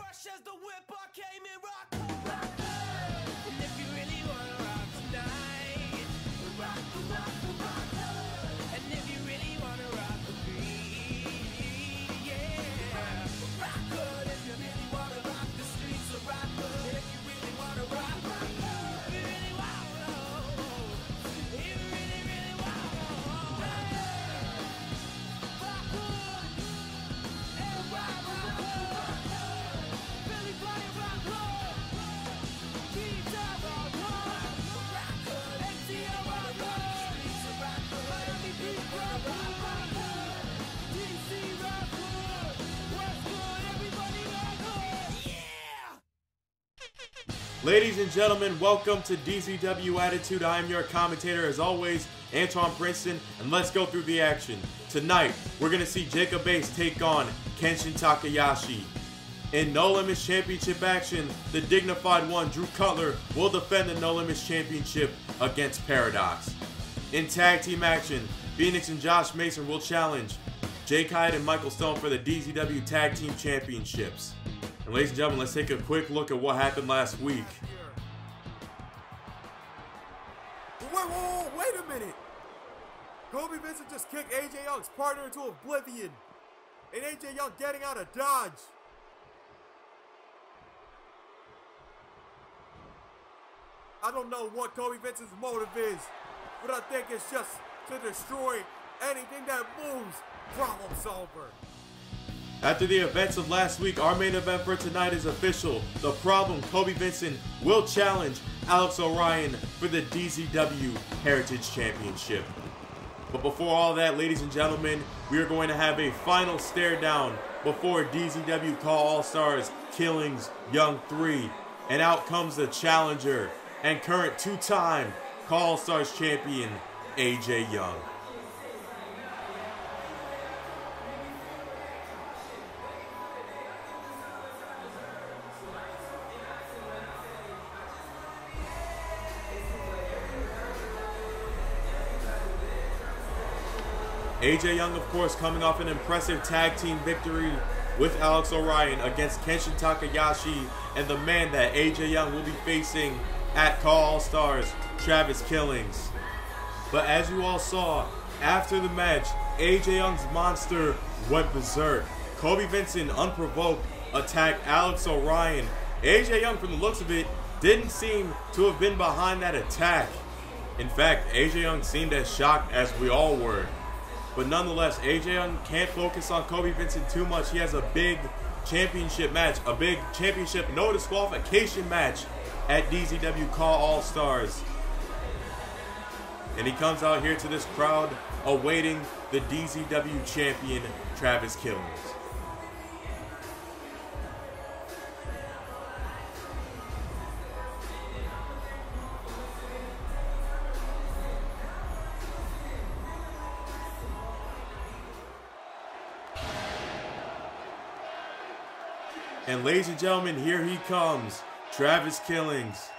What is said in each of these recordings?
fresh as the whip, I came in rock. And if you really wanna rock tonight, rock. And if you really wanna rock with me, yeah, rock good. If you really wanna rock the streets, so rock good. If you really wanna rock, if you really wanna, if you really wanna, rock good, and rock good. Billy Bryant, rock good. DZW, rock good. ATL, rock good. Miami Beach, rock good. DC, rock good. What's good? Everybody rock good. Yeah! Ladies and gentlemen, welcome to DZW Attitude. I am your commentator, as always, Antoine Princeton, and let's go through the action. Tonight, we're going to see Jacob Bates take on Kenshin Takayashi. In No Limits Championship action, the Dignified one, Drew Cutler, will defend the No Limits Championship against Paradox. In tag team action, Phoenix and Josh Mason will challenge Jake Hyde and Michael Stone for the DZW Tag Team Championships. And ladies and gentlemen, let's take a quick look at what happened last week. Wait a minute! Cobie Vinson just kicked AJ Young's partner into oblivion, and AJ Young getting out of dodge. I don't know what Cobie Vinson's motive is, but I think it's just to destroy anything that moves. Problem solver. After the events of last week, our main event for tonight is official. The Problem, Cobie Vinson, will challenge Alex Orion for the DZW Heritage Championship. But before all that, ladies and gentlemen, we are going to have a final stare down before DZW Caw All Stars Killings Young 3. And out comes the challenger and current two-time Caw All Stars champion, AJ Young. AJ Young, of course, coming off an impressive tag team victory with Alex Orion against Kenshin Takayashi and the man that AJ Young will be facing at Caw All Stars, Travis Killings. But as you all saw, after the match, AJ Young's monster went berserk. Cobie Vinson, unprovoked, attacked Alex Orion. AJ Young, from the looks of it, didn't seem to have been behind that attack. In fact, AJ Young seemed as shocked as we all were. But nonetheless, AJ Young can't focus on Cobie Vinson too much. He has a big championship match, a big championship no disqualification match at DZW Caw All Stars. And he comes out here to this crowd awaiting the DZW champion, Travis Killings. And ladies and gentlemen, here he comes, Travis Killings.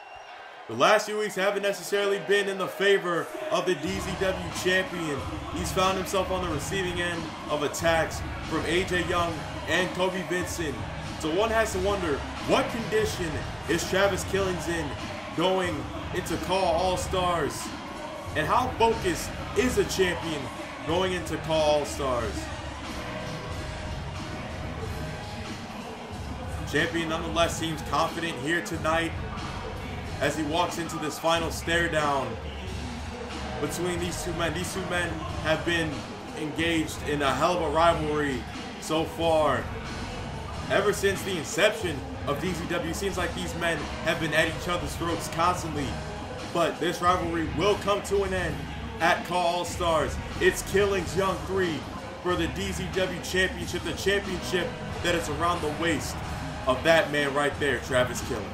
The last few weeks haven't necessarily been in the favor of the DZW champion. He's found himself on the receiving end of attacks from AJ Young and Cobie Vinson. So one has to wonder, what condition is Travis Killings in going into Caw All Stars? And how focused is a champion going into Caw All Stars? Champion nonetheless seems confident here tonight as he walks into this final stare down between these two men. These two men have been engaged in a hell of a rivalry so far. Ever since the inception of DZW, seems like these men have been at each other's throats constantly. But this rivalry will come to an end at Caw All Stars. It's Killings Young 3 for the DZW Championship, the championship that is around the waist of that man right there, Travis Killings.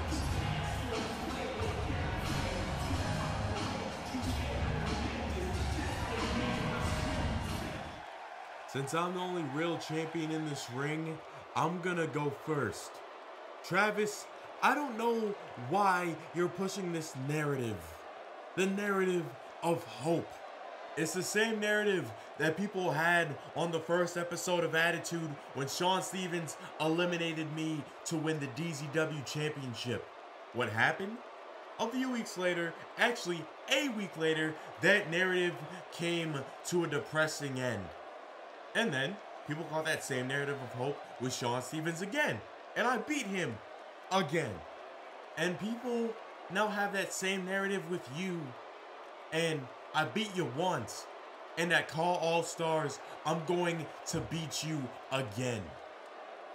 Since I'm the only real champion in this ring, I'm gonna go first. Travis, I don't know why you're pushing this narrative. The narrative of hope. It's the same narrative that people had on the first episode of Attitude when Shawn Stevens eliminated me to win the DZW Championship. What happened? A few weeks later, actually a week later, that narrative came to a depressing end. And then, people caught that same narrative of hope with Shawn Stevens again. And I beat him again. And people now have that same narrative with you. And I beat you once. And at Caw All Stars, I'm going to beat you again.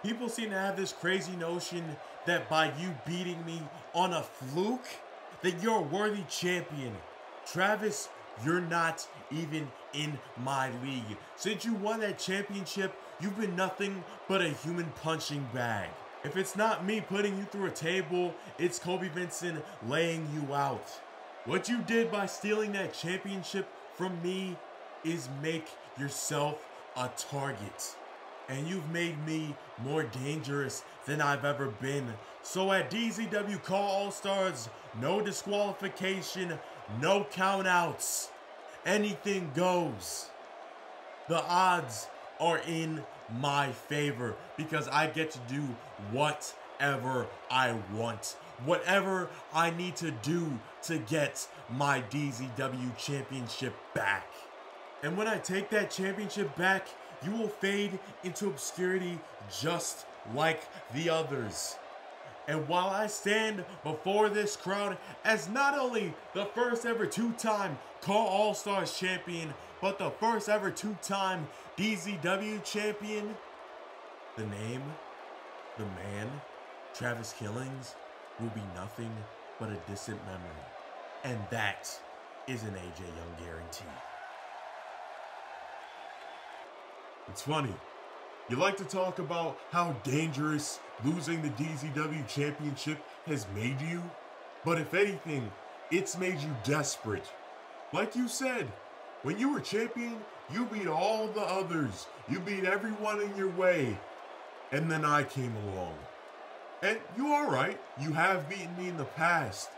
People seem to have this crazy notion that by you beating me on a fluke, that you're a worthy champion. Travis, you're not even in my league. Since you won that championship, you've been nothing but a human punching bag. If it's not me putting you through a table, it's Cobie Vinson laying you out. What you did by stealing that championship from me is make yourself a target. And you've made me more dangerous than I've ever been. So at DZW Caw All Stars, no disqualification, no countouts. Anything goes. The odds are in my favor because I get to do whatever I want. Whatever I need to do to get my DZW championship back. And when I take that championship back, you will fade into obscurity just like the others. And while I stand before this crowd as not only the first ever two-time Caw All Stars champion, but the first ever two-time DZW champion, the name, the man, Travis Killings, will be nothing but a distant memory. And that is an AJ Young guarantee. It's funny. You like to talk about how dangerous losing the DZW championship has made you, but if anything, it's made you desperate. Like you said, when you were champion, you beat all the others. You beat everyone in your way. And then I came along. And you are right, you have beaten me in the past.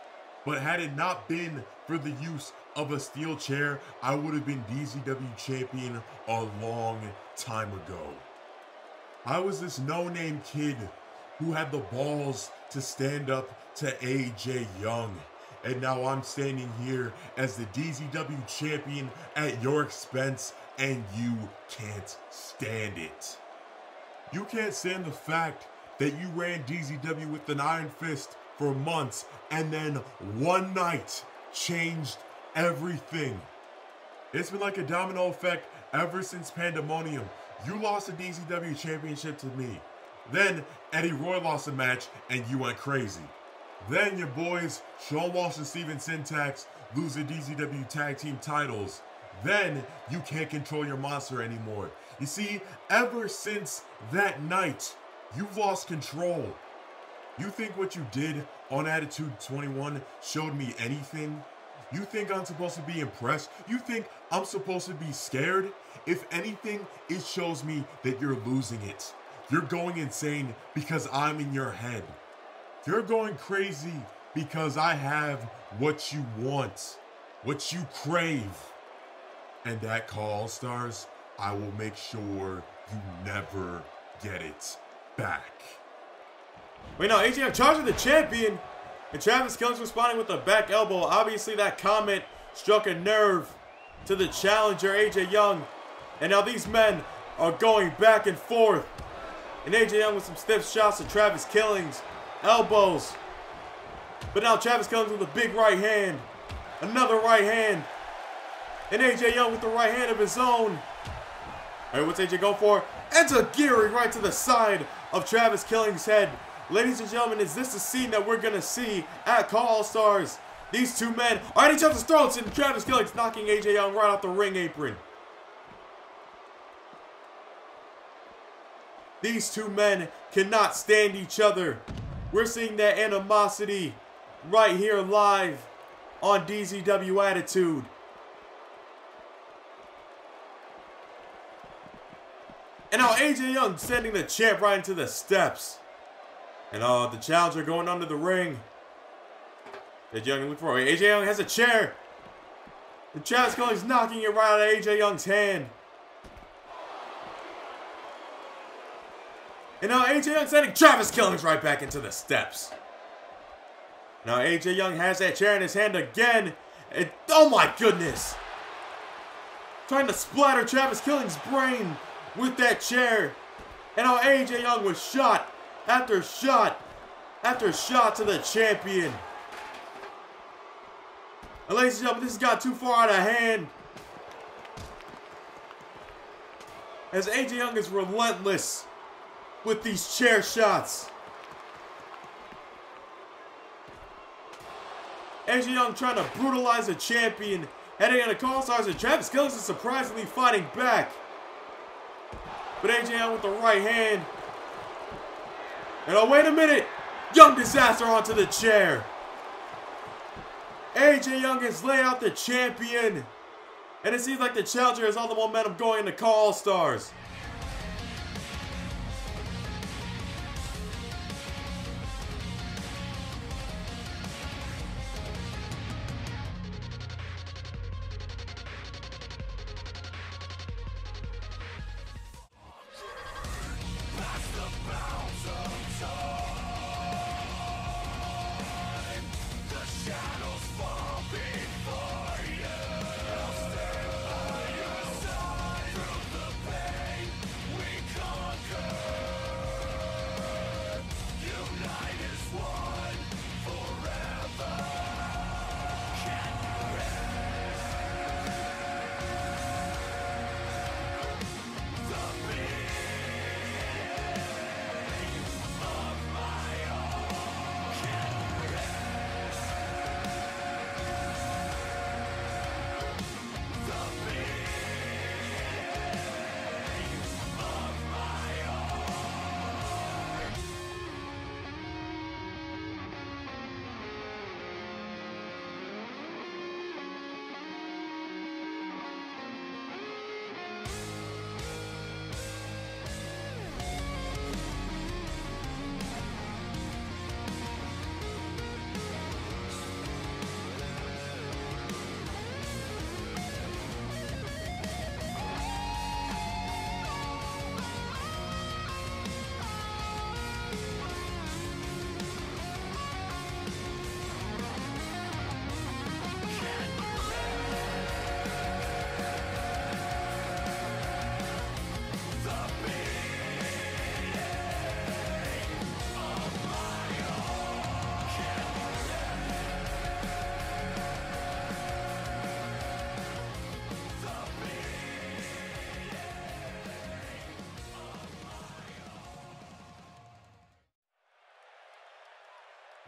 But had it not been for the use of a steel chair, I would have been DZW champion a long time ago. I was this no-name kid who had the balls to stand up to AJ Young. And now I'm standing here as the DZW champion at your expense, and you can't stand it. You can't stand the fact that you ran DZW with an iron fist for months, and then one night changed everything. It's been like a domino effect ever since Pandemonium. You lost the DZW championship to me. Then Eddie Roy lost a match and you went crazy. Then your boys Sean Walsh and Steven Syntax lose the DZW tag team titles. Then you can't control your monster anymore. You see, ever since that night, you've lost control. You think what you did on Attitude 21 showed me anything? You think I'm supposed to be impressed? You think I'm supposed to be scared? If anything, it shows me that you're losing it. You're going insane because I'm in your head. You're going crazy because I have what you want, what you crave. And at Caw All Stars, I will make sure you never get it back. Wait, no, AJ Young charging the champion. And Travis Killings responding with a back elbow. Obviously, that comment struck a nerve to the challenger, AJ Young. And now these men are going back and forth. And AJ Young with some stiff shots to Travis Killings. Elbows. But now Travis Killings with a big right hand. Another right hand. And AJ Young with the right hand of his own. All right, what's AJ going for? Enziguri right to the side of Travis Killings' head. Ladies and gentlemen, is this the scene that we're going to see at Caw All Stars? These two men are at each other's throats, and Travis Killings knocking AJ Young right off the ring apron. These two men cannot stand each other. We're seeing that animosity right here live on DZW Attitude. And now AJ Young sending the champ right into the steps. And the challenger going under the ring. AJ Young looking for it. AJ Young has a chair. And Travis Killings knocking it right out of AJ Young's hand. And now AJ Young sending Travis Killings right back into the steps. Now AJ Young has that chair in his hand again. And oh my goodness. Trying to splatter Travis Killings' brain with that chair. And now AJ Young was shot after shot after shot to the champion. And ladies and gentlemen, this has got too far out of hand. As AJ Young is relentless with these chair shots. AJ Young trying to brutalize the champion. Heading into Caw All Stars, and Travis Killings is surprisingly fighting back. But AJ Young with the right hand. And oh, wait a minute. Young Disaster onto the chair. AJ Young has laid out the champion. And it seems like the challenger has all the momentum going into Caw All Stars.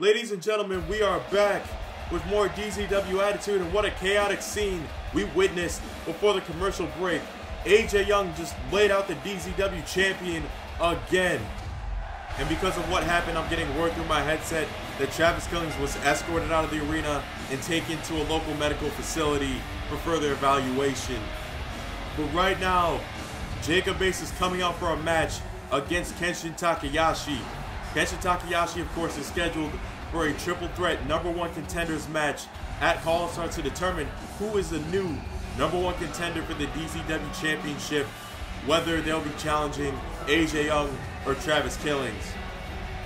Ladies and gentlemen, we are back with more DZW Attitude, and what a chaotic scene we witnessed before the commercial break. AJ Young just laid out the DZW champion again. And because of what happened, I'm getting word through my headset that Travis Killings was escorted out of the arena and taken to a local medical facility for further evaluation. But right now, Jacob Bass is coming out for a match against Kenshin Takayashi. Kenshin Takayashi, of course, is scheduled for a triple threat #1 contenders match at Caw All Stars to determine who is the new #1 contender for the DZW Championship, whether they'll be challenging AJ Young or Travis Killings.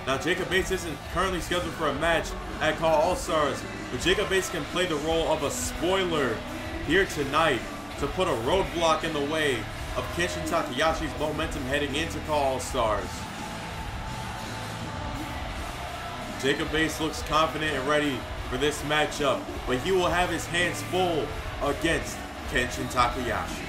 Now, Jacob Bass isn't currently scheduled for a match at Caw All Stars, but Jacob Bass can play the role of a spoiler here tonight to put a roadblock in the way of Kenshin Takayashi's momentum heading into Caw All Stars. Jacob Bass looks confident and ready for this matchup, but he will have his hands full against Kenshin Takayashi.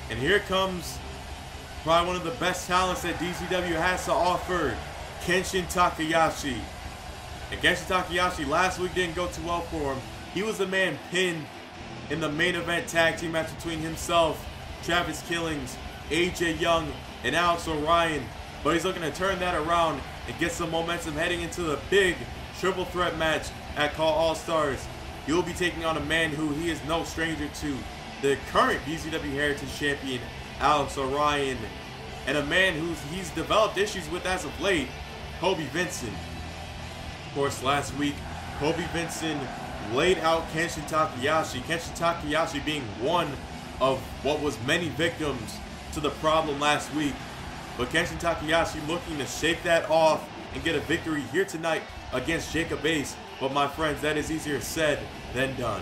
And here comes probably one of the best talents that DZW has to offer, Kenshin Takayashi. And Kenshin Takayashi last week didn't go too well for him. He was the man pinned in the main event tag team match between himself, Travis Killings, AJ Young, and Alex Orion. But he's looking to turn that around and get some momentum heading into the big triple threat match at Caw All Stars, he will be taking on a man who he is no stranger to, the current DZW Heritage Champion, Alex Orion, and a man who he's developed issues with as of late, Cobie Vinson. Of course, last week, Cobie Vinson laid out Kenshin Takayashi. Kenshin Takayashi being one of what was many victims to the problem last week. But Kenshin Takayashi looking to shake that off and get a victory here tonight against Jacob Ace. But my friends, that is easier said than done.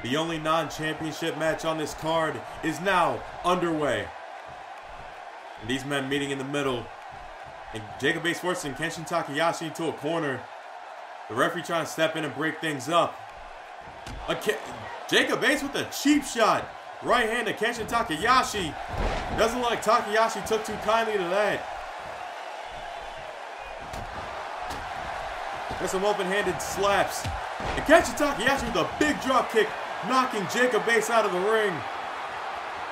The only non-championship match on this card is now underway. And these men meeting in the middle. And Jacob Ace forcing Kenshin Takayashi into a corner. The referee trying to step in and break things up. Jacob Ace with a cheap shot. Right hand to Kenshin Takayashi. Doesn't look like Takayashi took too kindly to that. There's some open-handed slaps. And Kenshin Takayashi with a big drop kick, knocking Jacob Ace out of the ring.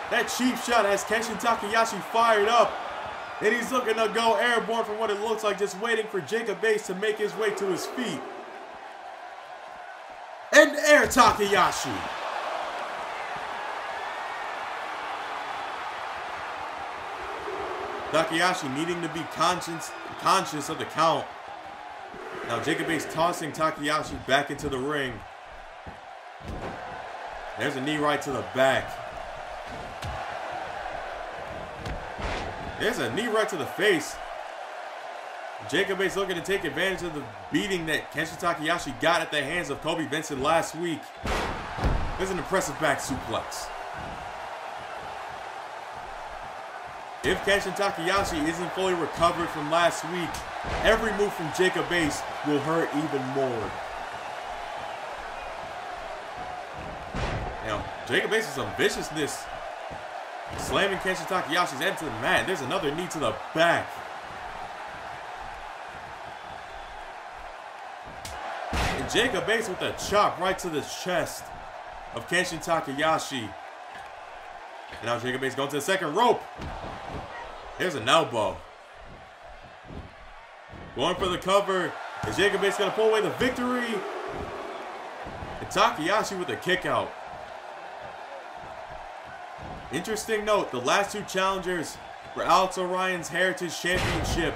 That cheap shot has Kenshin Takayashi fired up. And he's looking to go airborne from what it looks like, just waiting for Jacob Ace to make his way to his feet. And air Takayashi. Takayashi needing to be conscious of the count. Now Jacob Ace tossing Takayashi back into the ring. There's a knee right to the back. There's a knee right to the face. Jacob Ace looking to take advantage of the beating that Kenshin Takayashi got at the hands of Cobie Vinson last week. There's an impressive back suplex. If Kenshin Takayashi isn't fully recovered from last week, every move from Jacob Ace will hurt even more. Now, Jacob Ace with some viciousness, slamming Kenshin Takayashi's head to the mat. There's another knee to the back. And Jacob Ace with a chop right to the chest of Kenshin Takayashi. And now Jacob Ace going to the second rope. There's an elbow. Going for the cover. Is Jacob Ace going to pull away the victory? And Takayashi with a kick out. Interesting note, the last two challengers for Alex Orion's Heritage Championship,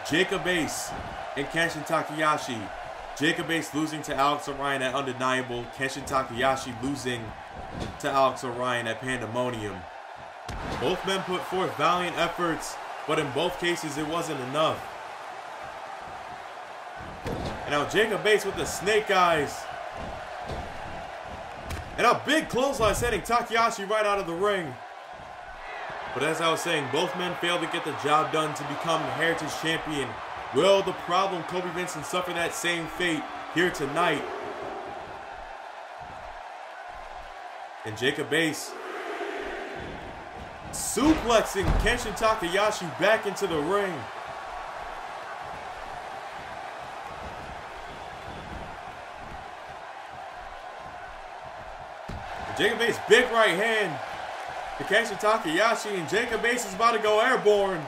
Jacob Ace and Kenshin Takayashi. Jacob Ace losing to Alex Orion at Undeniable. Kenshin Takayashi losing to Alex Orion at Pandemonium. Both men put forth valiant efforts, but in both cases it wasn't enough. And now Jacob Ace with the snake eyes. And a big clothesline sending Takayashi right out of the ring. But as I was saying, both men failed to get the job done to become the Heritage Champion. Will the problem Cobie Vinson suffer that same fate here tonight? And Jacob Ace suplexing Kenshin Takayashi back into the ring. Jacob Ace, big right hand to Kenshin Takayashi, and Jacob Ace is about to go airborne.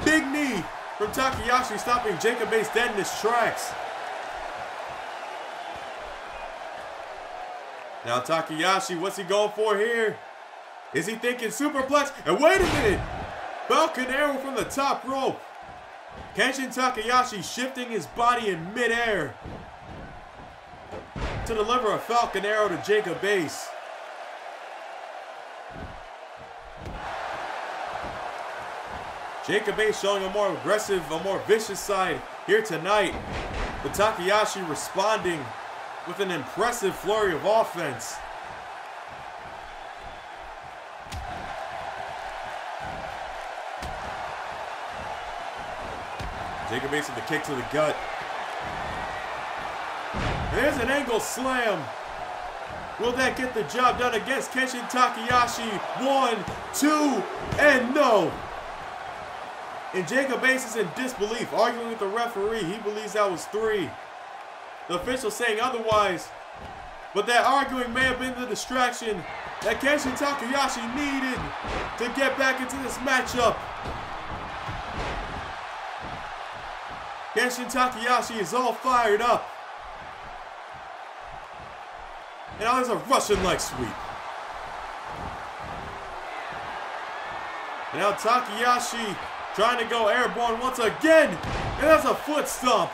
Big knee from Takayashi, stopping Jacob Ace dead in his tracks. Now Takayashi, what's he going for here? Is he thinking superplex? And wait a minute! Falcon arrow from the top rope. Kenshin Takayashi shifting his body in midair to deliver a Falcon arrow to Jacob Ace. Jacob Ace showing a more aggressive, a more vicious side here tonight. But Takayashi responding with an impressive flurry of offense. Jacob Ace with the kick to the gut. There's an angle slam. Will that get the job done against Kenshin Takayashi? 1, 2, and no. And Jacob Ace is in disbelief, arguing with the referee. He believes that was 3. The official saying otherwise. But that arguing may have been the distraction that Kenshin Takayashi needed to get back into this matchup. Kenshin Takayashi is all fired up. And now there's a Russian leg sweep. And now Takayashi trying to go airborne once again. And that's a foot stomp.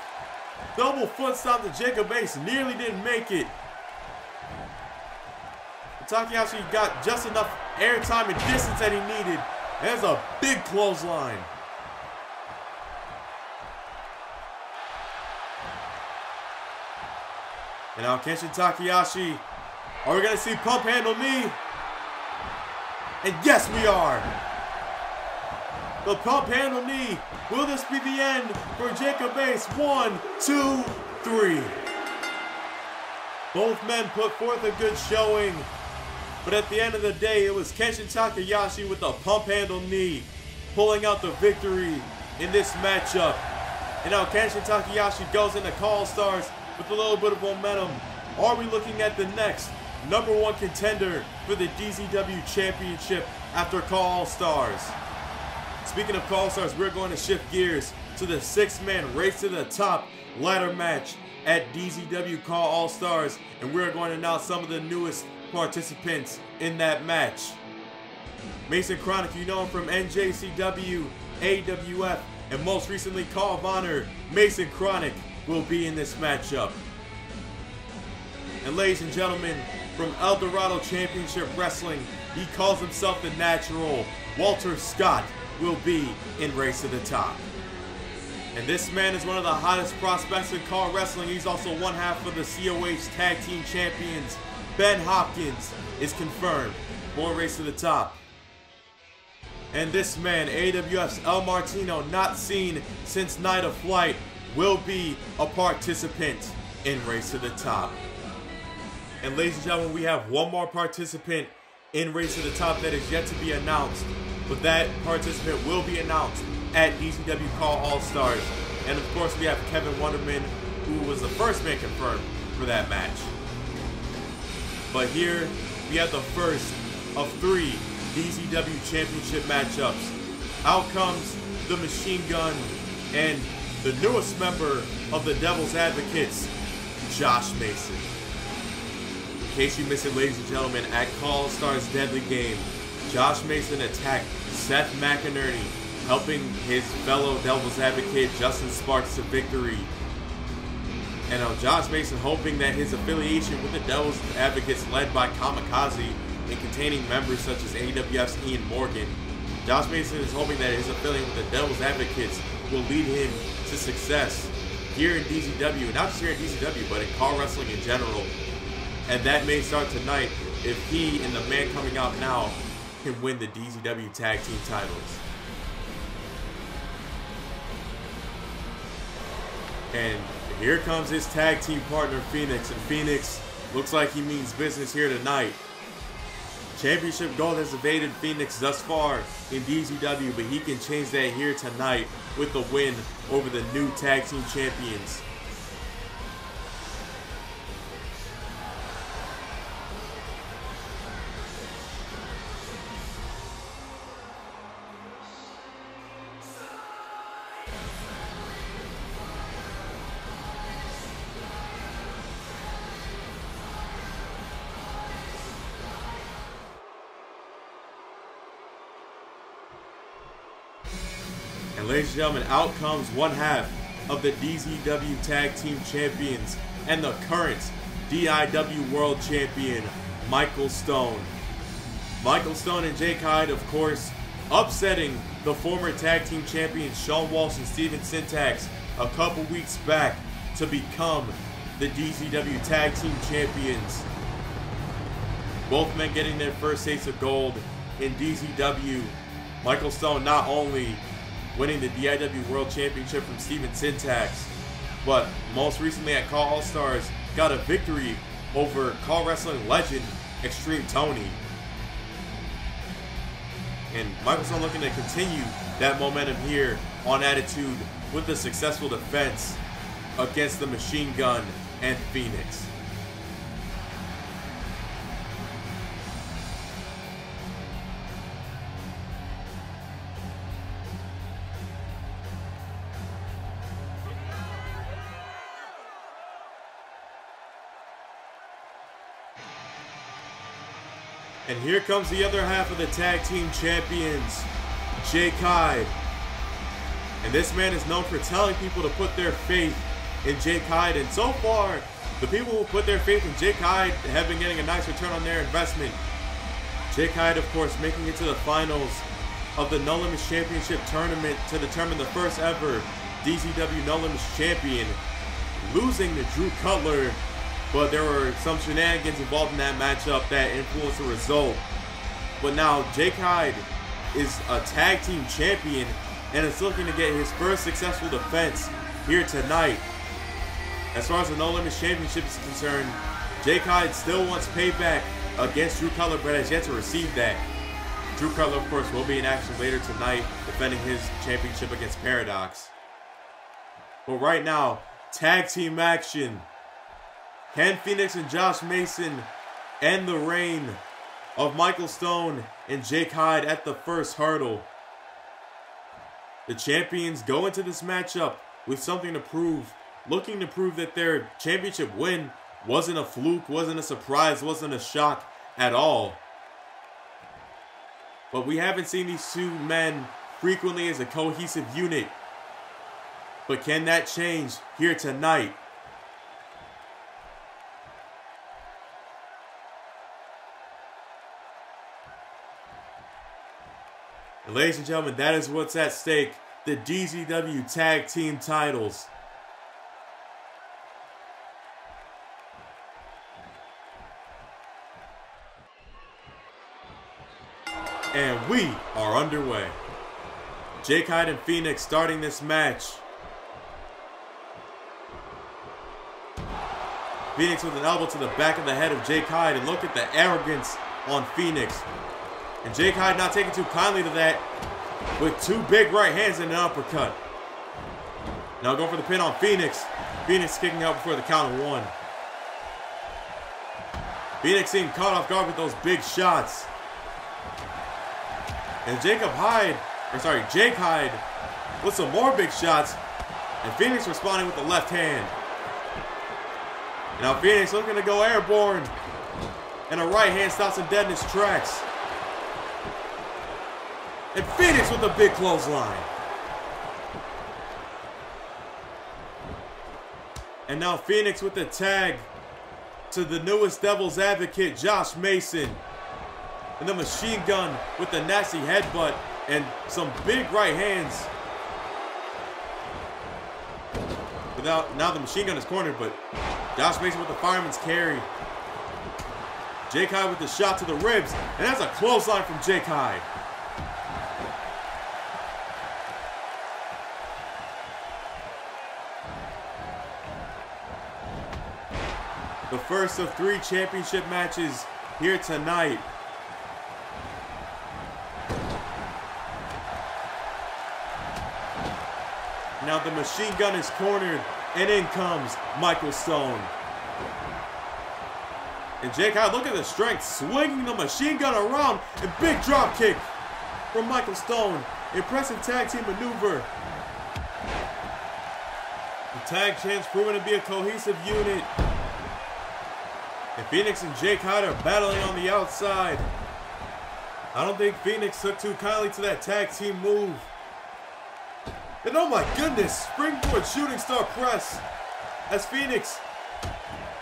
Double foot stomp to Jacob Ace. Nearly didn't make it. Takayashi got just enough airtime and distance that he needed. And that's a big clothesline. And now Kenshin Takayashi. Are we going to see pump handle knee? And yes, we are. The pump handle knee. Will this be the end for Jacob Ace? 1, 2, 3. Both men put forth a good showing. But at the end of the day, it was Kenshin Takayashi with the pump handle knee pulling out the victory in this matchup. And now Kenshin Takayashi goes into Caw All Stars with a little bit of momentum. Are we looking at the next #1 contender for the DZW Championship after Caw All Stars? Speaking of Caw All Stars, we're going to shift gears to the 6-man race to the top ladder match at DZW Caw All Stars, and we're going to announce some of the newest participants in that match. Mason Chronic, you know him from NJCW, AWF, and most recently Call of Honor. Mason Chronic will be in this matchup. And ladies and gentlemen, from El Dorado Championship Wrestling, he calls himself the Natural. Walter Scott will be in Race to the Top. And this man is one of the hottest prospects in CAW Wrestling. He's also one half of the COH Tag Team Champions. Ben Hopkins is confirmed for Race to the Top. And this man, AWF's El Martino, not seen since Night of Flight, will be a participant in Race to the Top. And ladies and gentlemen, we have one more participant in Race to the Top that is yet to be announced. But that participant will be announced at DZW Caw All Stars. And of course, we have Kevin Wonderman, who was the first man confirmed for that match. But here, we have the first of 3 DZW Championship matchups. Out comes the Machine Gun and the newest member of the Devil's Advocates, Josh Mason. In case you missed it, ladies and gentlemen, at Caw All Stars Deadly Game, Josh Mason attacked Seth McInerney, helping his fellow Devil's Advocate Justin Sparks to victory. And Josh Mason hoping that his affiliation with the Devil's Advocates, led by Kamikaze and containing members such as AWF's Ian Morgan, Josh Mason is hoping that his affiliation with the Devil's Advocates will lead him to success here in DZW, not just here in DZW, but in CAW Wrestling in general. And that may start tonight if he and the man coming out now can win the DZW Tag Team titles. And here comes his tag team partner, Phoenix. And Phoenix looks like he means business here tonight. Championship gold has evaded Phoenix thus far in DZW, but he can change that here tonight with the win over the new tag team champions. And ladies and gentlemen, out comes one half of the DZW Tag Team Champions and the current DIW World Champion, Michael Stone. Michael Stone and Jake Hyde, of course, upsetting the former Tag Team Champions Sean Walsh and Steven Syntax a couple weeks back to become the DZW Tag Team Champions. Both men getting their first taste of gold in DZW. Michael Stone not only winning the DIW World Championship from Steven Syntax, but most recently at Caw All Stars got a victory over CAW Wrestling legend Extreme Tony. And Michael Stone looking to continue that momentum here on Attitude with a successful defense against the Machine Gun and Phoenix. And here comes the other half of the tag team champions, Dignified. And this man is known for telling people to put their faith in Dignified. And so far, the people who put their faith in Dignified have been getting a nice return on their investment. Dignified, of course, making it to the finals of the No Limits Championship tournament to determine the first ever DZW No Limits champion, losing to Cutler. But there were some shenanigans involved in that matchup that influenced the result. But now Dignified is a tag team champion and is looking to get his first successful defense here tonight. As far as the No Limits Championship is concerned, Dignified still wants payback against Cutler, but has yet to receive that. Cutler, of course, will be in action later tonight, defending his championship against Paradox. But right now, tag team action. Ken Phoenix and Josh Mason end the reign of Michael Stone and Dignified at the first hurdle. The champions go into this matchup with something to prove, looking to prove that their championship win wasn't a fluke, wasn't a surprise, wasn't a shock at all. But we haven't seen these two men frequently as a cohesive unit. But can that change here tonight? And ladies and gentlemen, that is what's at stake. The DZW Tag Team titles. And we are underway. Dignified and Phoenix starting this match. Phoenix with an elbow to the back of the head of Dignified, and look at the arrogance on Phoenix. And Dignified not taking too kindly to that with two big right hands and an uppercut. Now going for the pin on Phoenix. Phoenix kicking out before the count of one. Phoenix being caught off guard with those big shots. And Dignified with some more big shots. And Phoenix responding with the left hand. Now Phoenix looking to go airborne. And a right hand stops him dead in his tracks. And Phoenix with a big clothesline. And now Phoenix with the tag to the newest Devil's Advocate, Josh Mason. And the machine gun with the nasty headbutt and some big right hands. Now the machine gun is cornered, but Josh Mason with the fireman's carry. Dignified with the shot to the ribs, and that's a clothesline from Dignified. The first of 3 championship matches here tonight. Now the machine gun is cornered, and in comes Michael Stone. And Dignified, look at the strength, swinging the machine gun around, and big drop kick from Michael Stone. Impressive tag team maneuver. The tag team's proven to be a cohesive unit. And Phoenix and Dignified are battling on the outside. I don't think Phoenix took too kindly to that tag team move. And oh my goodness, springboard shooting star press as Phoenix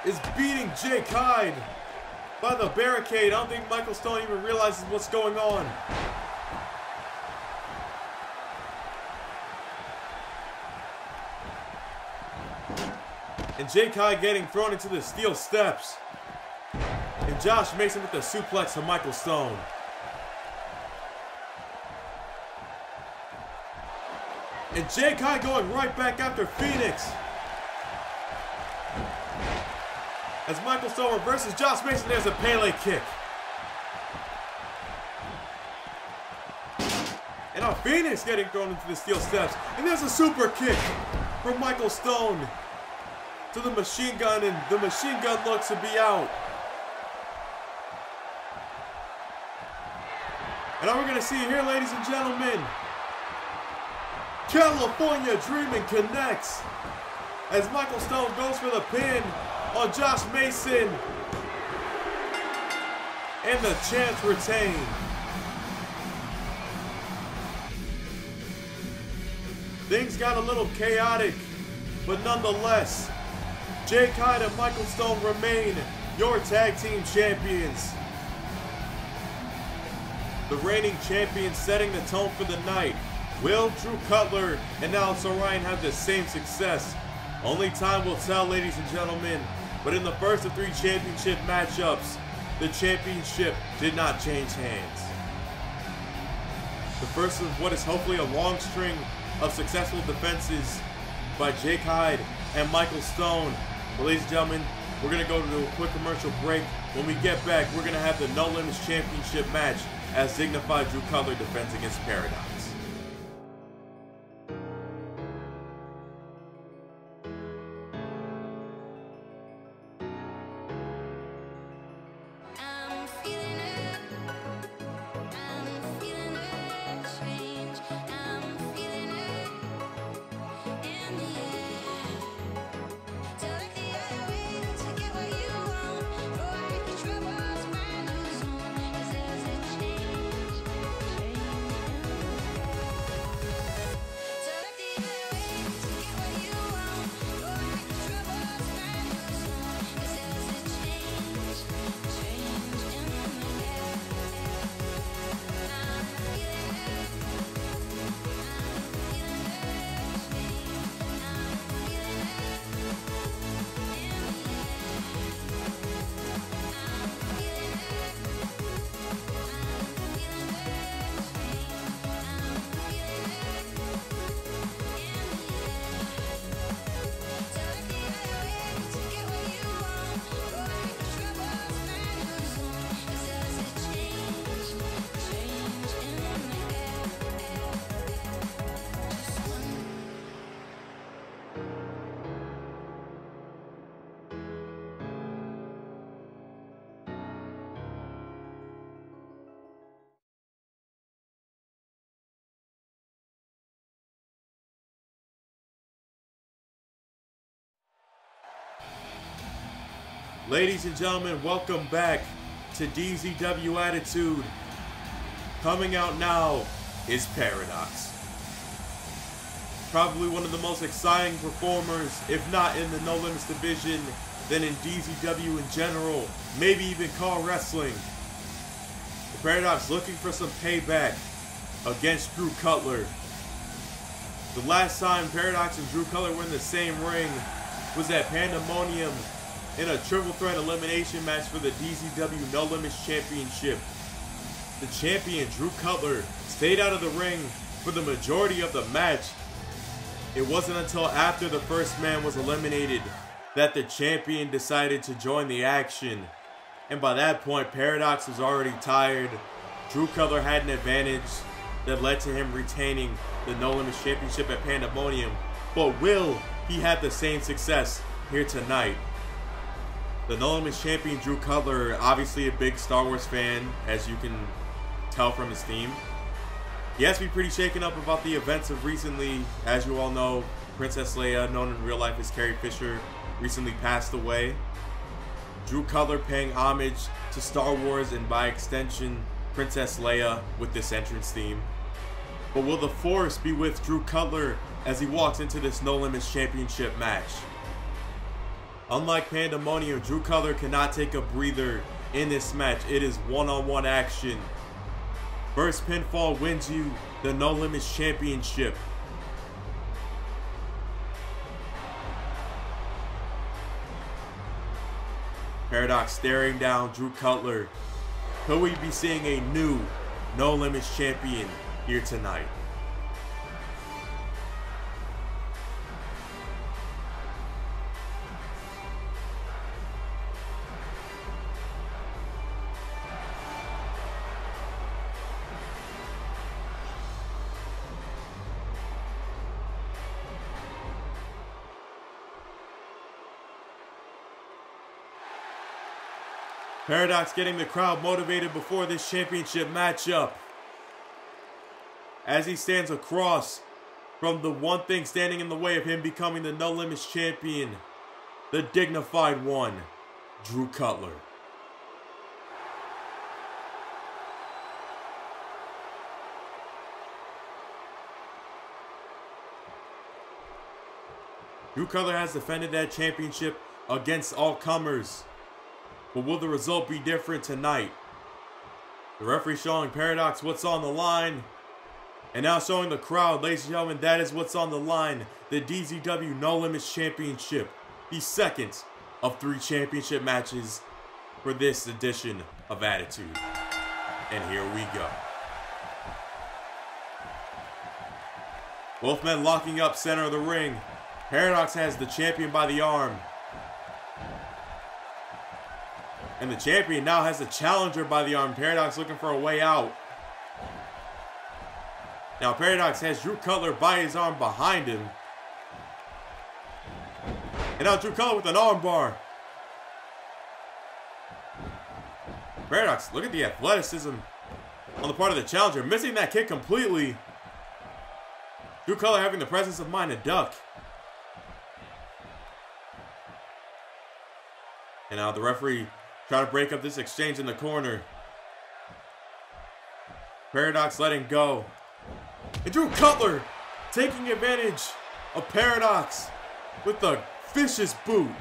is beating Dignified by the barricade. I don't think Michael Stone even realizes what's going on. And Dignified getting thrown into the steel steps. And Josh Mason with the suplex to Michael Stone. And Dignified going right back after Phoenix. As Michael Stone reverses Josh Mason, there's a Pele kick. And now Phoenix getting thrown into the steel steps. And there's a super kick from Michael Stone to the machine gun, and the machine gun looks to be out. And now we're going to see here, ladies and gentlemen, California Dreaming connects as Michael Stone goes for the pin on Josh Mason. And the champs retain. Things got a little chaotic, but nonetheless, Jay Kide and Michael Stone remain your tag team champions. The reigning champions setting the tone for the night. Will Drew Cutler and Alex Orion have the same success? Only time will tell, ladies and gentlemen. But in the first of 3 championship matchups, the championship did not change hands. The first of what is hopefully a long string of successful defenses by Jay Kide and Michael Stone. But ladies and gentlemen, we're going to go to a quick commercial break. When we get back, we're going to have the No Limits Championship match as Dignified Drew Cutler defends against Paradox. Ladies and gentlemen, welcome back to DZW Attitude. Coming out now is Paradox. Probably one of the most exciting performers, if not in the No Limits division, then in DZW in general, maybe even Caw Wrestling. The Paradox looking for some payback against Drew Cutler. The last time Paradox and Drew Cutler were in the same ring was at Pandemonium in a triple threat elimination match for the DZW No Limits Championship. The champion, Drew Cutler, stayed out of the ring for the majority of the match. It wasn't until after the first man was eliminated that the champion decided to join the action. And by that point, Paradox was already tired. Drew Cutler had an advantage that led to him retaining the No Limits Championship at Pandemonium. But will he have the same success here tonight? The No Limits champion, Drew Cutler, obviously a big Star Wars fan, as you can tell from his theme. He has to be pretty shaken up about the events of recently. As you all know, Princess Leia, known in real life as Carrie Fisher, recently passed away. Drew Cutler paying homage to Star Wars and by extension, Princess Leia with this entrance theme. But will the Force be with Drew Cutler as he walks into this No Limits Championship match? Unlike Pandemonium, Drew Cutler cannot take a breather in this match. It is one-on-one action. First pinfall wins you the No Limits Championship. Paradox staring down Drew Cutler. Could we be seeing a new No Limits champion here tonight? Paradox getting the crowd motivated before this championship matchup. As he stands across from the one thing standing in the way of him becoming the No Limits champion, the dignified one, Drew Cutler. Drew Cutler has defended that championship against all comers. But will the result be different tonight? The referee showing Paradox what's on the line. And now showing the crowd, ladies and gentlemen, that is what's on the line. The DZW No Limits Championship. The second of 3 championship matches for this edition of Attitude. And here we go. Both men locking up center of the ring. Paradox has the champion by the arm. And the champion now has the challenger by the arm. Paradox looking for a way out. Now Paradox has Drew Cutler by his arm behind him. And now Drew Cutler with an armbar. Paradox, look at the athleticism on the part of the challenger. Missing that kick completely. Drew Cutler having the presence of mind to duck. And now the referee trying to break up this exchange in the corner. Paradox letting go. And Drew Cutler taking advantage of Paradox with the vicious boot.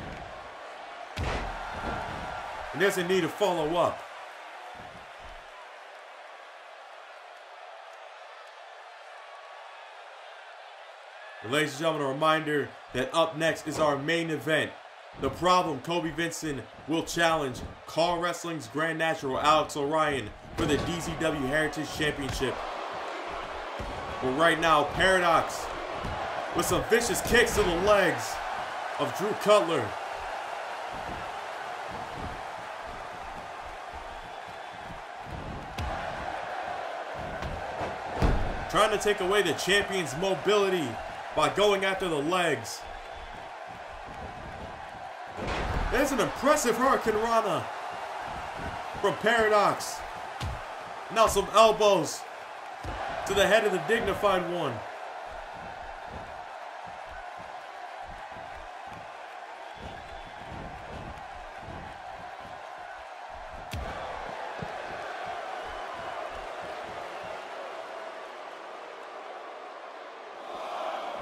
And doesn't need to follow up. Ladies and gentlemen, a reminder that up next is our main event. The Problem, Cobie Vinson, will challenge Caw Wrestling's Grand Natural, Alex Orion, for the DZW Heritage Championship. But right now, Paradox with some vicious kicks to the legs of Drew Cutler. Trying to take away the champion's mobility by going after the legs. There's an impressive Hurricane Rana from Paradox. Now some elbows to the head of the Dignified one.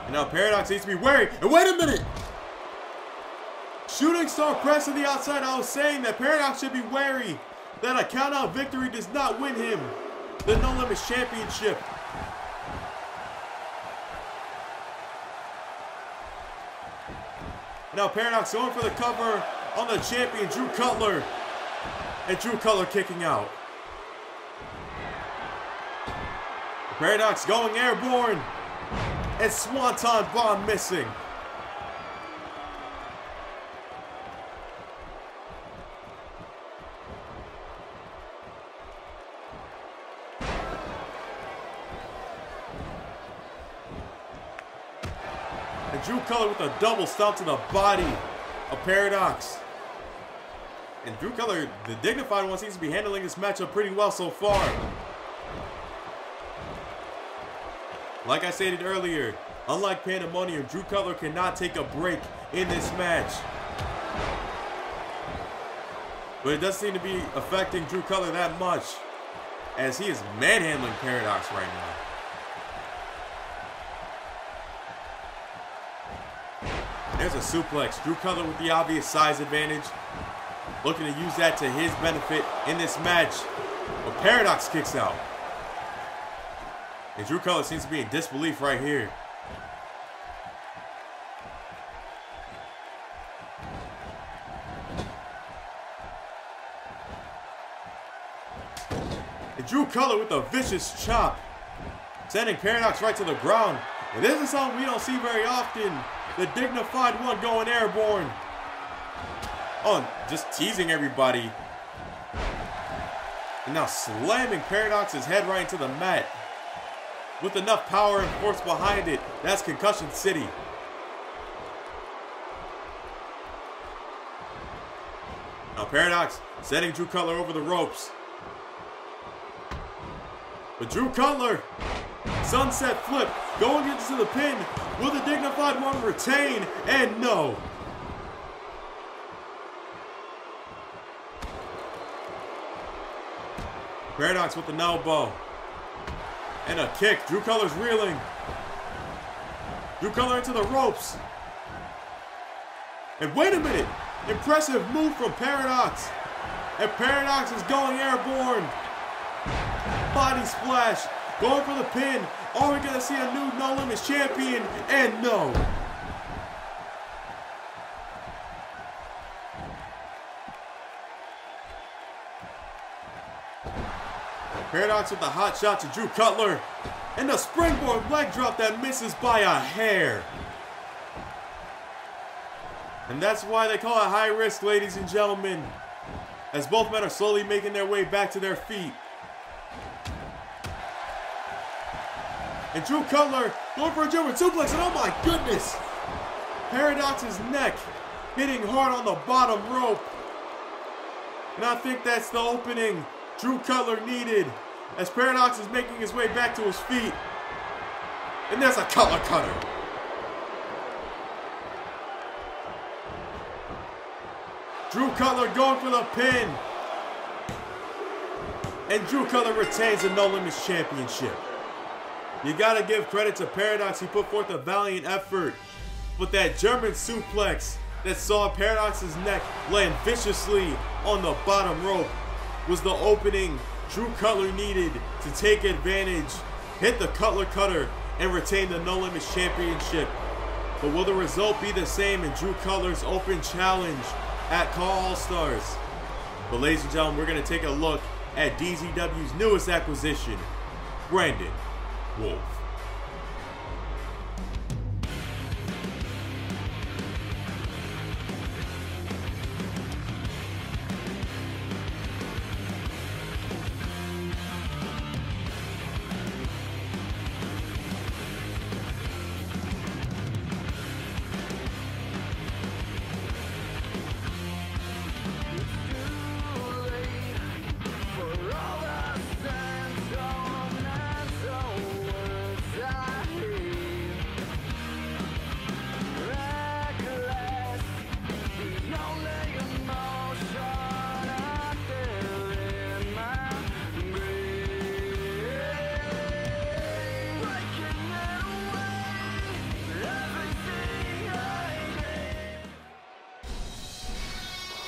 And now Paradox needs to be wary. And wait a minute! Shooting star press to the outside. I was saying that Paradox should be wary that a count-out victory does not win him the No Limits Championship. Now Paradox going for the cover on the champion, Drew Cutler. And Drew Cutler kicking out. Paradox going airborne. And Swanton Bomb missing. And Drew Cutler with a double stomp to the body of Paradox. And Drew Cutler, the Dignified one, seems to be handling this matchup pretty well so far. Like I stated earlier, unlike Pandemonium, Drew Cutler cannot take a break in this match. But it doesn't seem to be affecting Drew Cutler that much, as he is manhandling Paradox right now. There's a suplex. Drew Cutler with the obvious size advantage, looking to use that to his benefit in this match. But Paradox kicks out. And Drew Cutler seems to be in disbelief right here. And Drew Cutler with a vicious chop, sending Paradox right to the ground. And this is something we don't see very often. The Dignified one going airborne. Oh, just teasing everybody. And now slamming Paradox's head right into the mat. With enough power and force behind it, that's Concussion City. Now Paradox sending Drew Cutler over the ropes. But Drew Cutler, sunset flip, going into the pin. Will the Dignified one retain? And no. Paradox with an elbow. And a kick. Drew Cutler's reeling. Drew Cutler into the ropes. And wait a minute, impressive move from Paradox. And Paradox is going airborne. Body splash, going for the pin. Are we gonna see a new No Limits champion? And no. Paradox with the hot shot to Drew Cutler. And the springboard leg drop that misses by a hair. And that's why they call it high risk, ladies and gentlemen. As both men are slowly making their way back to their feet. And Drew Cutler going for a German suplex, and oh my goodness! Paradox's neck hitting hard on the bottom rope. And I think that's the opening Drew Cutler needed as Paradox is making his way back to his feet. And there's a Cutler cutter. Drew Cutler going for the pin. And Drew Cutler retains the No Limits Championship. You gotta give credit to Paradox. He put forth a valiant effort. But that German suplex that saw Paradox's neck land viciously on the bottom rope was the opening Drew Cutler needed to take advantage, hit the Cutler cutter, and retain the No Limits Championship. But will the result be the same in Drew Cutler's open challenge at Caw All Stars? But ladies and gentlemen, we're going to take a look at DZW's newest acquisition, Brandon Wolf.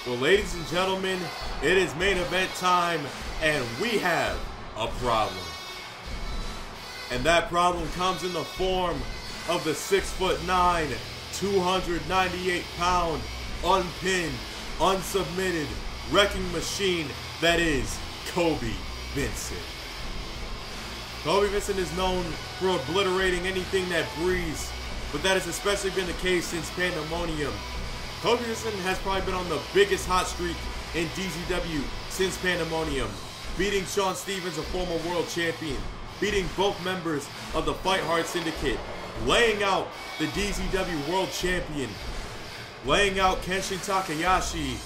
Well, ladies and gentlemen, it is main event time, and we have a problem. And that problem comes in the form of the 6'9", 298-pound, unpinned, unsubmitted, wrecking machine that is Cobie Vinson. Cobie Vinson is known for obliterating anything that breathes, but that has especially been the case since Pandemonium. Cobie Vinson has probably been on the biggest hot streak in DZW since Pandemonium, beating Sean Stevens, a former world champion, beating both members of the Fight Hard Syndicate, laying out the DZW world champion, laying out Kenshin Takayashi,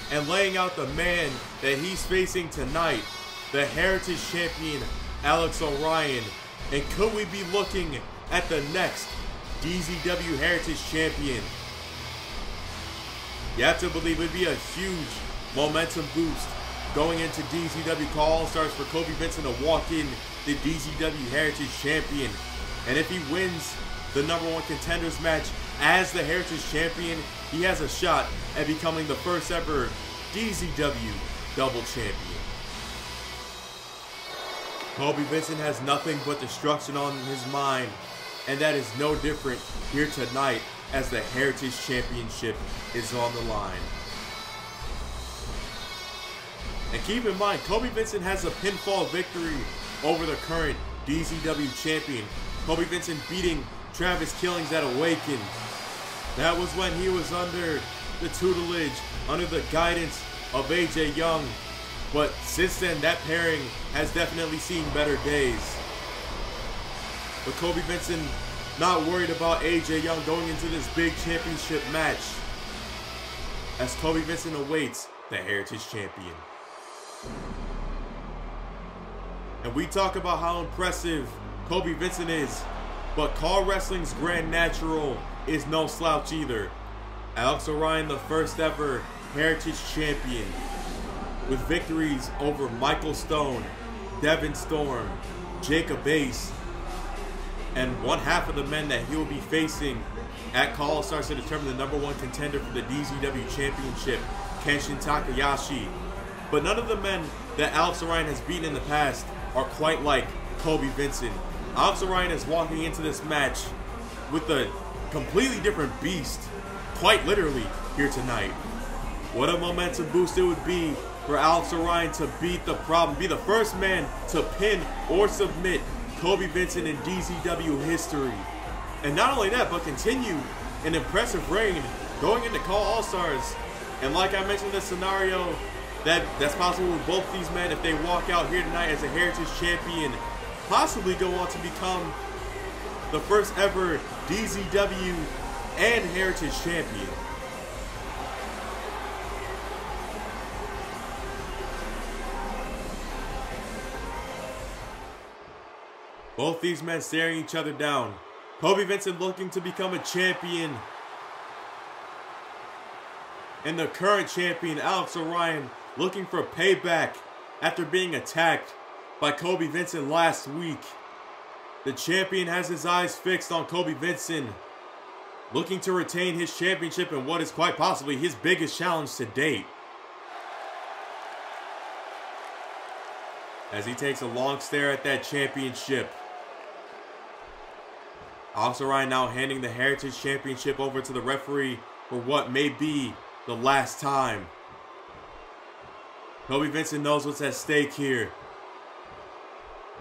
and laying out the man that he's facing tonight, the Heritage Champion, Alex Orion. And could we be looking at the next DZW Heritage Champion? You have to believe it would be a huge momentum boost going into DZW Caw All Stars for Cobie Vinson to walk in the DZW Heritage Champion. And if he wins the #1 contenders match as the Heritage Champion, he has a shot at becoming the first ever DZW Double Champion. Cobie Vinson has nothing but destruction on his mind, and that is no different here tonight as the Heritage Championship is on the line. And keep in mind, Cobie Vinson has a pinfall victory over the current DZW champion. Cobie Vinson beating Travis Killings at Awaken. That was when he was under the tutelage, under the guidance of AJ Young. But since then, that pairing has definitely seen better days. But Cobie Vinson not worried about AJ Young going into this big championship match, as Cobie Vinson awaits the Heritage Champion. And we talk about how impressive Cobie Vinson is, but Caw Wrestling's Grand Natural is no slouch either. Alex Orion, the first ever Heritage Champion, with victories over Michael Stone, Devin Storm, Jacob Ace, and one half of the men that he will be facing at Caw All Stars to determine the #1 contender for the DZW Championship, Kenshin Takayashi. But none of the men that Alex Orion has beaten in the past are quite like Cobie Vinson. Alex Orion is walking into this match with a completely different beast, quite literally, here tonight. What a momentum boost it would be for Alex Orion to beat the problem, be the first man to pin or submit Cobie Vinson in DZW history. And not only that, but continue an impressive reign going into Caw All Stars. And like I mentioned, the scenario that's possible with both these men if they walk out here tonight as a Heritage Champion, possibly go on to become the first ever DZW and Heritage Champion. Both these men staring each other down. Cobie Vinson looking to become a champion. And the current champion, Alex Orion, looking for payback after being attacked by Cobie Vinson last week. The champion has his eyes fixed on Cobie Vinson, looking to retain his championship in what is quite possibly his biggest challenge to date. As he takes a long stare at that championship. Alex Orion now handing the Heritage Championship over to the referee for what may be the last time. Cobie Vinson knows what's at stake here.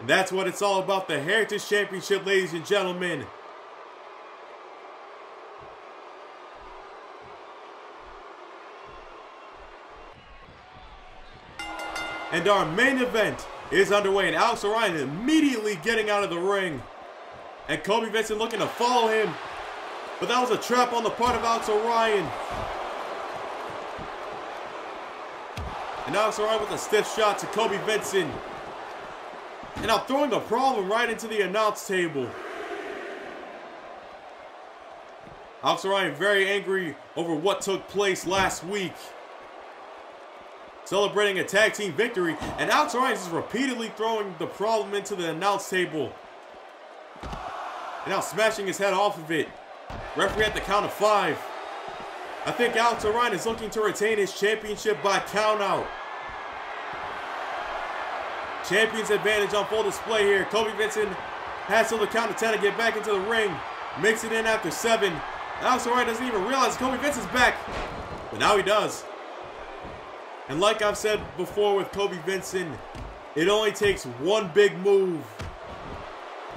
And that's what it's all about, the Heritage Championship, ladies and gentlemen. And our main event is underway, and Alex Orion immediately getting out of the ring. And Cobie Vinson looking to follow him. But that was a trap on the part of Alex Orion. And Alex Orion with a stiff shot to Cobie Vinson. And now throwing the problem right into the announce table. Alex Orion very angry over what took place last week. Celebrating a tag team victory. And Alex Orion is repeatedly throwing the problem into the announce table. And now smashing his head off of it. Referee at the count of 5. I think Alex Orion is looking to retain his championship by countout. Champion's advantage on full display here. Cobie Vinson has till the count of 10 to get back into the ring. Makes it in after 7. Alex Orion doesn't even realize Cobie Vinson's back. But now he does. And like I've said before with Cobie Vinson, it only takes one big move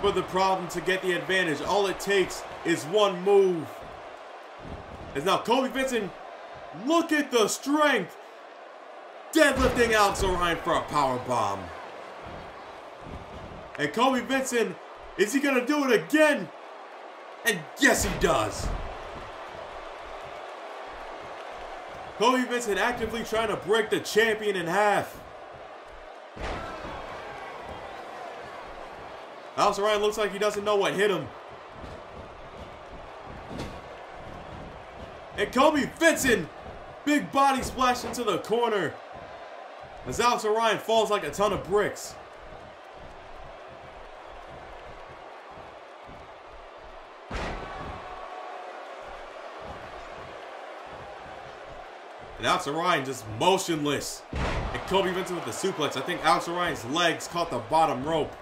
for the problem to get the advantage. All it takes is one move. As now Cobie Vinson, look at the strength. Deadlifting Alex Orion for a power bomb. And Cobie Vinson, is he going to do it again? And yes, he does. Cobie Vinson actively trying to break the champion in half. Alex Orion looks like he doesn't know what hit him. And Cobie Vinson, big body splash into the corner. As Alex Orion falls like a ton of bricks. And Alex Orion just motionless. And Cobie Vinson with the suplex. I think Alex Orion's legs caught the bottom rope.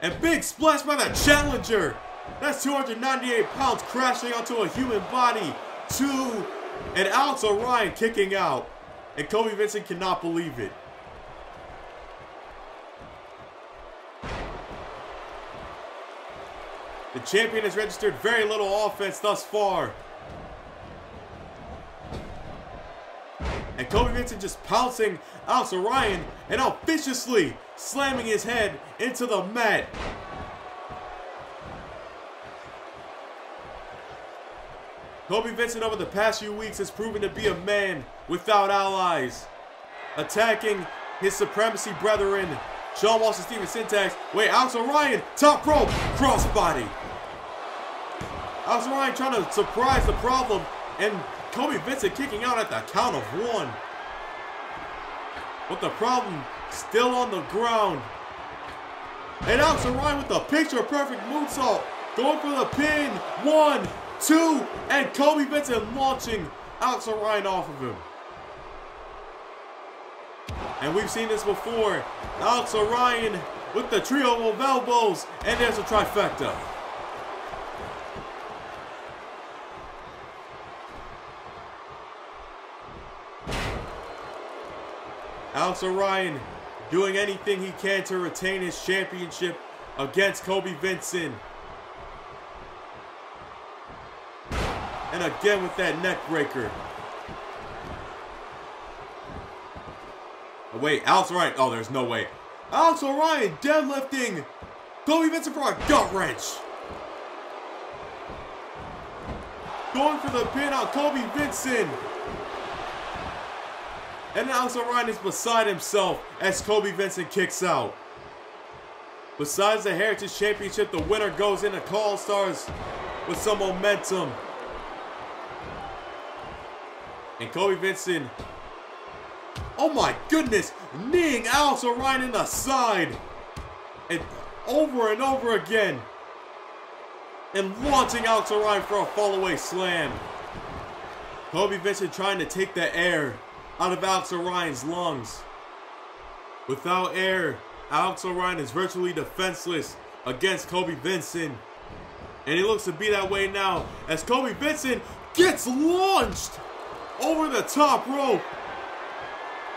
And big splash by the challenger. That's 298 pounds crashing onto a human body. 2. And Alex Orion kicking out. And Cobie Vinson cannot believe it. The champion has registered very little offense thus far. And Cobie Vinson just pouncing Alex Orion and now viciously slamming his head into the mat. Cobie Vinson over the past few weeks has proven to be a man without allies. Attacking his supremacy brethren, Sean Walsh and Steven Syntax. Wait, Alex Orion, top rope, crossbody. Alex Orion trying to surprise the problem, and Cobie Vinson kicking out at the count of 1. But the problem still on the ground. And Alex Orion with the picture-perfect moonsault. Going for the pin. 1, 2, and Cobie Vinson launching Alex Orion off of him. And we've seen this before. Alex Orion with the trio of elbows. And there's a trifecta. Alex Orion doing anything he can to retain his championship against Cobie Vinson. And again with that neck breaker. Oh, wait, Alex Orion. Oh, there's no way. Alex Orion deadlifting Cobie Vinson for a gut wrench. Going for the pin on Cobie Vinson. And Alex Orion is beside himself as Cobie Vinson kicks out. Besides the Heritage Championship, the winner goes into Caw All Stars with some momentum. And Cobie Vinson, oh my goodness, kneeing Alex Orion in the side. And over again. And launching Alex Orion for a fall-away slam. Cobie Vinson trying to take the air out of Alex Orion's lungs. Without air, Alex Orion is virtually defenseless against Cobie Vinson. And he looks to be that way now as Cobie Vinson gets launched over the top rope.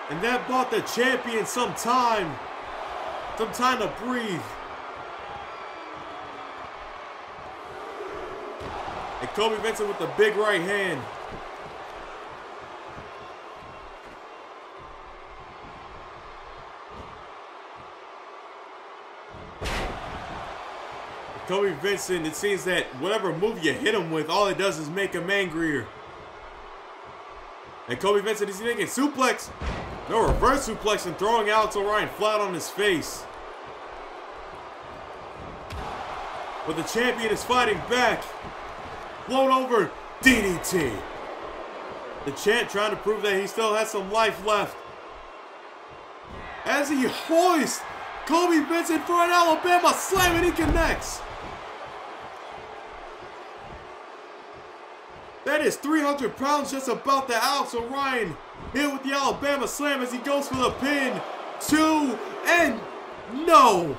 And that bought the champion some time to breathe. And Cobie Vinson with the big right hand. Cobie Vinson, it seems that whatever move you hit him with, all it does is make him angrier. And Cobie Vinson, is he making suplex? No, reverse suplex and throwing Alex Orion flat on his face. But the champion is fighting back. Float over DDT. The champ trying to prove that he still has some life left. As he hoists Cobie Vinson for an Alabama slam, and he connects. That is 300 pounds just about that Alex Orion hit with the Alabama slam as he goes for the pin. 2, and no.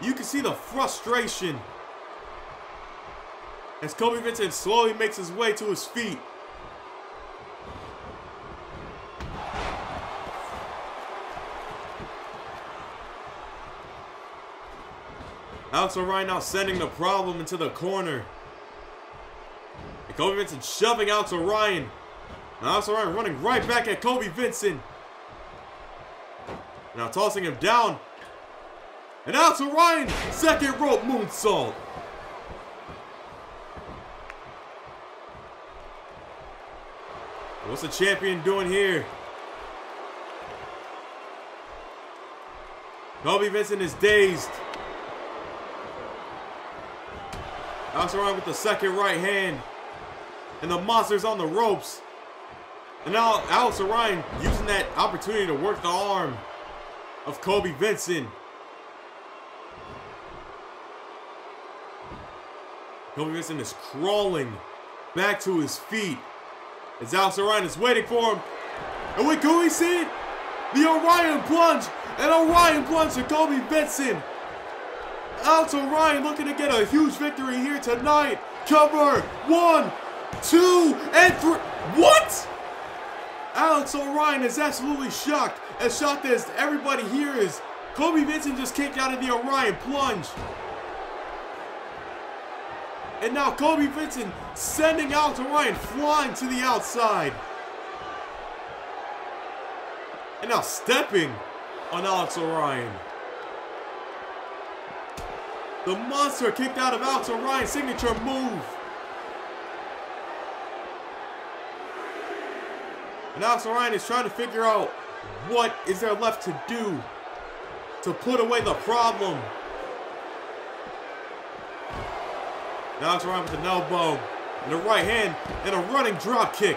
You can see the frustration as Cobie Vinson slowly makes his way to his feet. Alex Orion now sending the problem into the corner. And Cobie Vinson shoving Alex Orion. And Alex Orion running right back at Cobie Vinson. Now tossing him down. And Alex Orion, second rope moonsault. What's the champion doing here? Cobie Vinson is dazed. Alex Orion with the second right hand. And the monster's on the ropes. And now Alex Orion using that opportunity to work the arm of Cobie Vinson. Cobie Vinson is crawling back to his feet as Alex Orion is waiting for him. And wait, can we see it? The Orion plunge. And Orion plunge to Cobie Vinson. Alex Orion looking to get a huge victory here tonight. Cover. 1, 2, and 3. What? Alex Orion is absolutely shocked. As shocked as everybody here is. Cobie Vinson just kicked out of the Orion plunge. And now Cobie Vinson sending Alex Orion flying to the outside. And now stepping on Alex Orion. The monster kicked out of Alex Orion's signature move. And Alex Orion is trying to figure out what is there left to do to put away the problem. And Alex Orion with an elbow and a right hand and a running drop kick.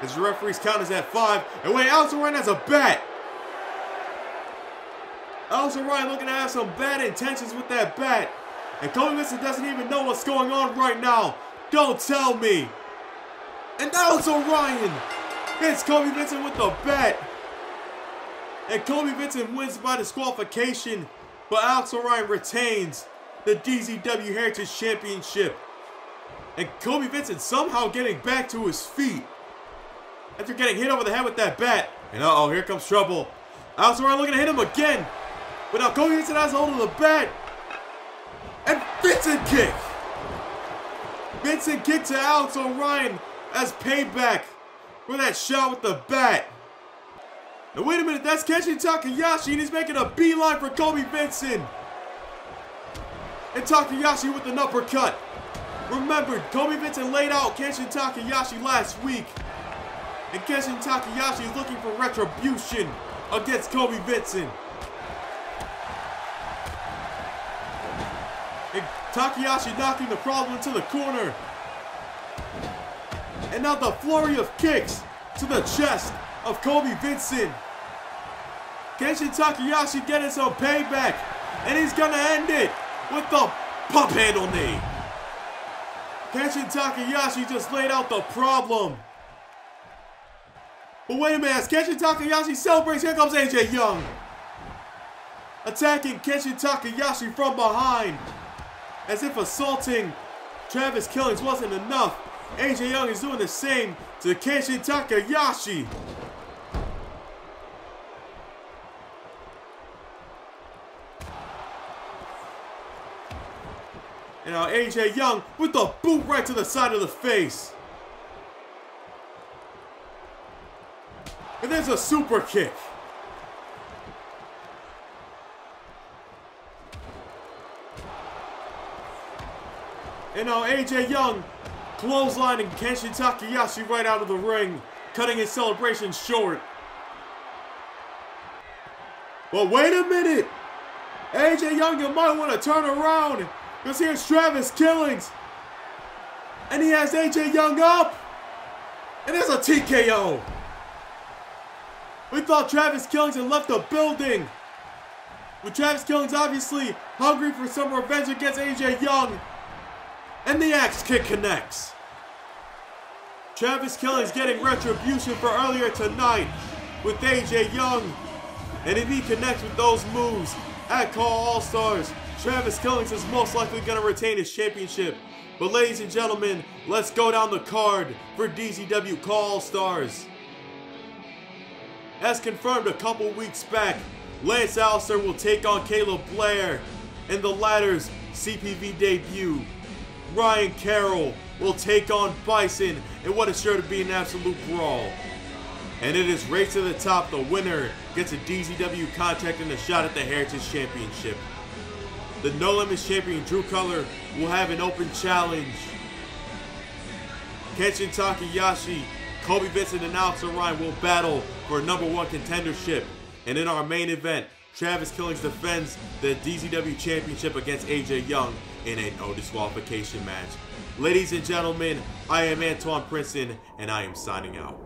As the referee's count is at 5. And wait, Alex Orion has a bat. Alex Orion looking to have some bad intentions with that bat. And Cobie Vinson doesn't even know what's going on right now. Don't tell me. And Alex Orion hits Cobie Vinson with the bat. And Cobie Vinson wins by disqualification. But Alex Orion retains the DZW Heritage Championship. And Cobie Vinson somehow getting back to his feet after getting hit over the head with that bat. And uh-oh, here comes trouble. Alex Orion looking to hit him again. But now Cobie Vinson has a hold of the bat. And Vincent kick. Vincent kick to Alex Orion as payback for that shot with the bat. Now wait a minute, that's Kenshin Takayashi and he's making a beeline for Cobie Vinson. And Takayashi with an uppercut. Remember, Cobie Vinson laid out Kenshin Takayashi last week. And Kenshin Takayashi is looking for retribution against Cobie Vinson. And Takayashi knocking the problem into the corner. And now the flurry of kicks to the chest of Cobie Vinson. Kenshin Takayashi getting some payback. And he's gonna end it with the pump handle knee. Kenshin Takayashi just laid out the problem. But wait a minute, as Kenshin Takayashi celebrates, here comes AJ Young. Attacking Kenshin Takayashi from behind. As if assaulting Travis Killings wasn't enough, AJ Young is doing the same to Kenshin Takayashi. And now AJ Young with the boot right to the side of the face. And there's a super kick. And now AJ Young clotheslining Kenshin Takayashi right out of the ring, cutting his celebration short. But wait a minute! AJ Young, you might want to turn around, because here's Travis Killings. And he has AJ Young up. And there's a TKO. We thought Travis Killings had left the building. But Travis Killings obviously hungry for some revenge against AJ Young. And the axe kick connects. Travis Killings getting retribution for earlier tonight with AJ Young. And if he connects with those moves at Caw All Stars, Travis Killings is most likely going to retain his championship. But ladies and gentlemen, let's go down the card for DZW Caw All Stars. As confirmed a couple weeks back, Lance Allister will take on Caleb Blair in the latter's CPV debut. Ryan Carroll will take on Bison in what is sure to be an absolute brawl. And it is race to the top. The winner gets a DZW contract and a shot at the Heritage Championship. The No Limits champion Drew Cutler will have an open challenge. Kenshin Takayashi, Cobie Vinson, and Alex Orion will battle for #1 contendership. And in our main event, Travis Killings defends the DZW Championship against AJ Young in a no disqualification match. Ladies and gentlemen, I am Antoine Princeton, and I am signing out.